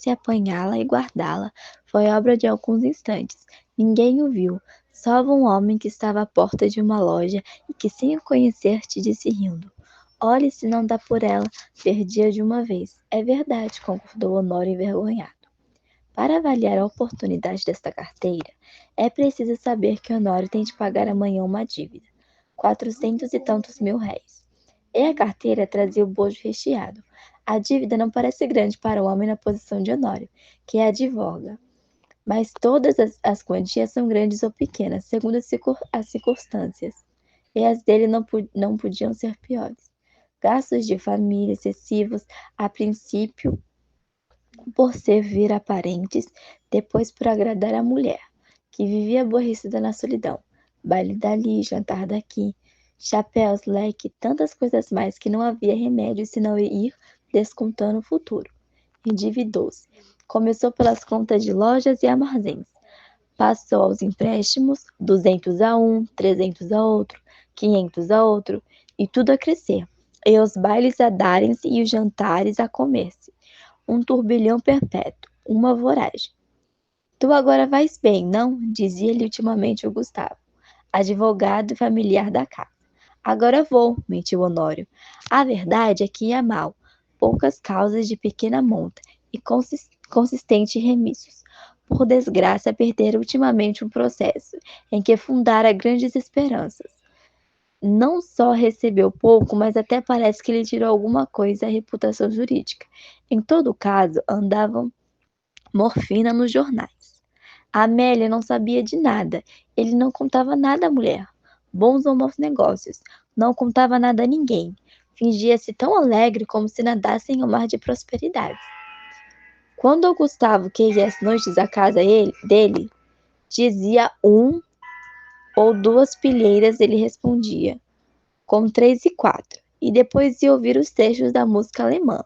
se apanhá-la e guardá-la foi obra de alguns instantes. Ninguém o viu, só um homem que estava à porta de uma loja e que, sem o conhecer, te disse rindo: "Olhe se não dá por ela, perdi-a de uma vez." "É verdade", concordou Honório envergonhado. Para avaliar a oportunidade desta carteira, é preciso saber que Honório tem de pagar amanhã uma dívida, 400 e tantos mil réis. E a carteira trazia o bojo recheado. A dívida não parece grande para um homem na posição de Honório, que advoga, mas todas as quantias são grandes ou pequenas, segundo as circunstâncias, e as dele não podiam ser piores. Gastos de família excessivos, a princípio por servir a parentes, depois por agradar a mulher, que vivia aborrecida na solidão. Baile dali, jantar daqui, chapéus, leque, tantas coisas mais que não havia remédio senão ir descontando o futuro. Endividou-se. Começou pelas contas de lojas e armazéns. Passou aos empréstimos, 200 a um, 300 a outro, 500 a outro, e tudo a crescer. E os bailes a darem-se e os jantares a comer-se. Um turbilhão perpétuo, uma voragem. "Tu agora vais bem, não?" dizia-lhe ultimamente o Gustavo, advogado e familiar da casa. "Agora vou", mentiu Honório. A verdade é que ia mal, poucas causas de pequena monta e consistente remissos. Por desgraça, perdera ultimamente um processo em que fundara grandes esperanças. Não só recebeu pouco, mas até parece que lhe tirou alguma coisa a reputação jurídica. Em todo caso, andavam morfina nos jornais. A Amélia não sabia de nada. Ele não contava nada à mulher. Bons ou maus negócios. Não contava nada a ninguém. Fingia-se tão alegre como se nadasse em um mar de prosperidade. Quando ao Gustavo queria às noites à casa dele, dizia um ou duas pilheiras, ele respondia com 3 e 4, e depois de ouvir os trechos da música alemã,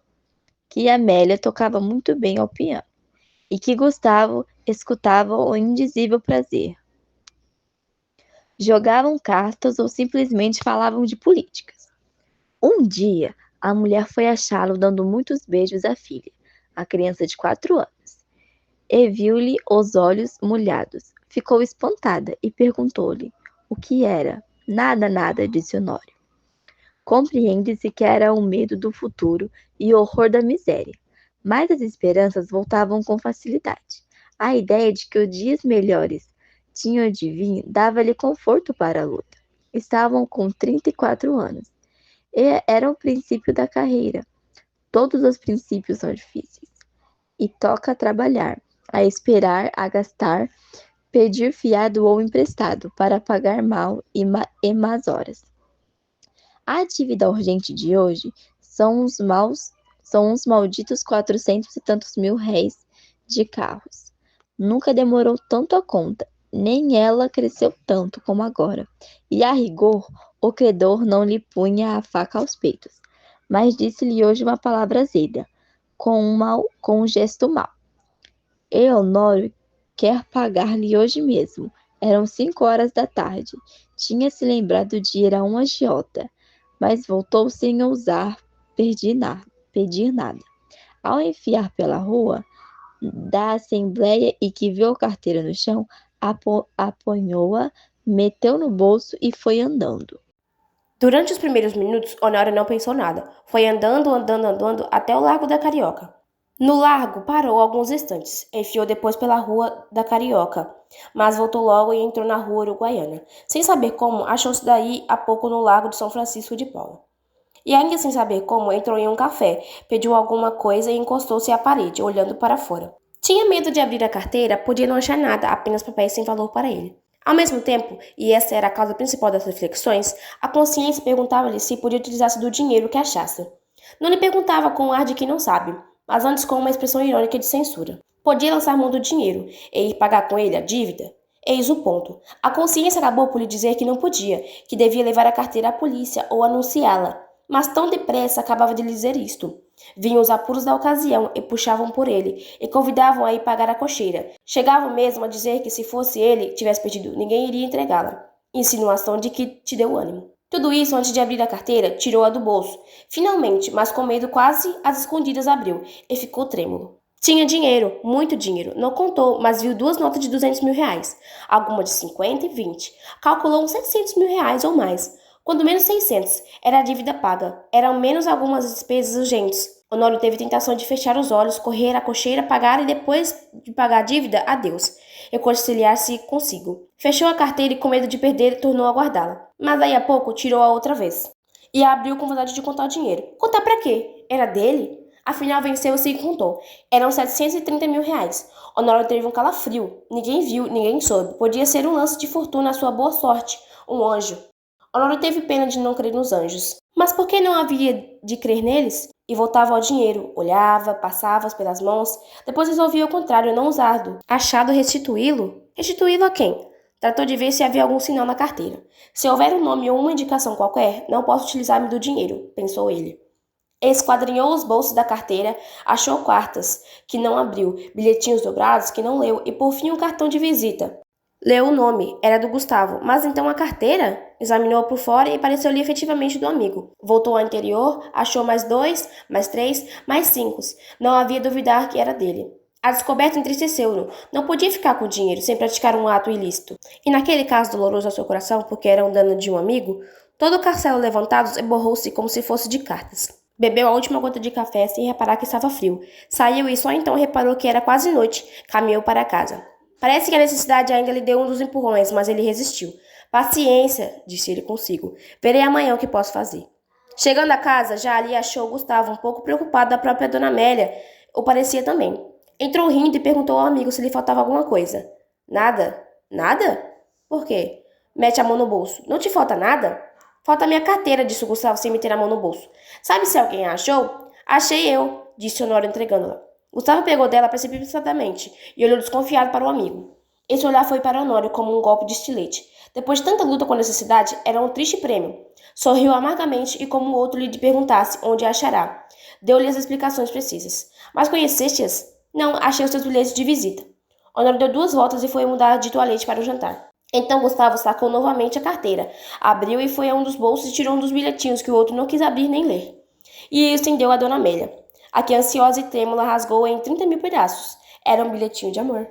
que Amélia tocava muito bem ao piano, e que Gustavo escutava com indizível prazer. Jogavam cartas ou simplesmente falavam de políticas. Um dia, a mulher foi achá-lo dando muitos beijos à filha, a criança de 4 anos, e viu-lhe os olhos molhados. Ficou espantada e perguntou-lhe o que era. "Nada, nada", disse Honório. Compreende-se que era o medo do futuro e o horror da miséria, mas as esperanças voltavam com facilidade. A ideia de que os dias melhores tinham de vir dava-lhe conforto para a luta. Estavam com 34 anos, e era o princípio da carreira. Todos os princípios são difíceis. E toca trabalhar, a esperar, a gastar, pedir fiado ou emprestado, para pagar mal e más horas. A dívida urgente de hoje são os malditos 400 e tantos mil réis de carros. Nunca demorou tanto a conta, nem ela cresceu tanto como agora. E a rigor, o credor não lhe punha a faca aos peitos, mas disse-lhe hoje uma palavra azeda, com um gesto mau. E Honório quer pagar-lhe hoje mesmo. Eram 5 horas da tarde. Tinha-se lembrado de ir a um agiota, mas voltou sem ousar pedir nada. Ao enfiar pela rua da Assembleia e que viu a carteira no chão, apanhou-a, meteu no bolso e foi andando. Durante os primeiros minutos, Honório não pensou nada. Foi andando, até o Largo da Carioca. No largo, parou alguns instantes, enfiou depois pela Rua da Carioca, mas voltou logo e entrou na Rua Uruguaiana. Sem saber como, achou-se daí a pouco no Largo de São Francisco de Paula. E ainda sem saber como, entrou em um café, pediu alguma coisa e encostou-se à parede, olhando para fora. Tinha medo de abrir a carteira, podia não achar nada, apenas papéis sem valor para ele. Ao mesmo tempo, e essa era a causa principal das reflexões, a consciência perguntava-lhe se podia utilizar-se do dinheiro que achasse. Não lhe perguntava com o ar de quem não sabe, mas antes com uma expressão irônica de censura. Podia lançar mão do dinheiro e ir pagar com ele a dívida? Eis o ponto. A consciência acabou por lhe dizer que não podia, que devia levar a carteira à polícia ou anunciá-la. Mas tão depressa acabava de lhe dizer isto. Vinham os apuros da ocasião e puxavam por ele, e convidavam a ir pagar a cocheira. Chegavam mesmo a dizer que se fosse ele tivesse pedido, ninguém iria entregá-la. Insinuação de que te deu ânimo. Tudo isso antes de abrir a carteira, tirou-a do bolso. Finalmente, mas com medo quase às escondidas abriu, e ficou trêmulo. Tinha dinheiro, muito dinheiro. Não contou, mas viu 2 notas de 200 mil reais. Alguma de 50 e 20. Calculou uns 700 mil reais ou mais. Quando menos 600, era a dívida paga. Eram menos algumas despesas urgentes. Honório teve tentação de fechar os olhos, correr à cocheira, pagar e depois de pagar a dívida, adeus. Reconciliar-se consigo. Fechou a carteira e, com medo de perder, tornou a guardá-la. Mas daí a pouco tirou-a outra vez. E a abriu com vontade de contar o dinheiro. Contar pra quê? Era dele? Afinal, venceu-se e contou. Eram 730 mil reais. Honório teve um calafrio. Ninguém viu, ninguém soube. Podia ser um lance de fortuna, a sua boa sorte. Um anjo. Honório teve pena de não crer nos anjos. Mas por que não havia de crer neles? E voltava ao dinheiro. Olhava, passava-os pelas mãos. Depois resolvia o contrário, não usar-do. Achado restituí-lo? Restituí-lo a quem? Tratou de ver se havia algum sinal na carteira. Se houver um nome ou uma indicação qualquer, não posso utilizar-me do dinheiro, pensou ele. Esquadrinhou os bolsos da carteira, achou cartas, que não abriu, bilhetinhos dobrados, que não leu, e por fim um cartão de visita. Leu o nome, era do Gustavo, mas então a carteira? Examinou-a por fora e pareceu-lhe efetivamente do amigo. Voltou ao interior, achou mais 2, mais 3, mais 5. Não havia duvidar que era dele. A descoberta entristeceu-no. Não podia ficar com o dinheiro sem praticar um ato ilícito. E naquele caso doloroso ao seu coração, porque era um dano de um amigo, todo o castelo levantado borrou-se como se fosse de cartas. Bebeu a última gota de café sem reparar que estava frio. Saiu e só então reparou que era quase noite. Caminhou para casa. Parece que a necessidade ainda lhe deu um dos empurrões, mas ele resistiu. Paciência, disse ele consigo. Verei amanhã o que posso fazer. Chegando a casa, já ali achou Gustavo um pouco preocupado da própria dona Amélia. O parecia também. Entrou rindo e perguntou ao amigo se lhe faltava alguma coisa. Nada? Nada? Por quê? Mete a mão no bolso. Não te falta nada? Falta minha carteira, disse o Gustavo sem meter a mão no bolso. Sabe se alguém a achou? Achei eu, disse Honório entregando-la. Gustavo pegou dela precipitadamente e olhou desconfiado para o amigo. Esse olhar foi para Honório como um golpe de estilete. Depois de tanta luta com a necessidade, era um triste prêmio. Sorriu amargamente e como o outro lhe perguntasse onde a achará. Deu-lhe as explicações precisas. Mas conheceste-as? Não, achei os seus bilhetes de visita. Honório deu 2 voltas e foi mudar de toalete para o jantar. Então Gustavo sacou novamente a carteira, abriu e foi a um dos bolsos e tirou um dos bilhetinhos que o outro não quis abrir nem ler. E estendeu a dona Amélia, a que ansiosa e trêmula rasgou em 30 mil pedaços. Era um bilhetinho de amor.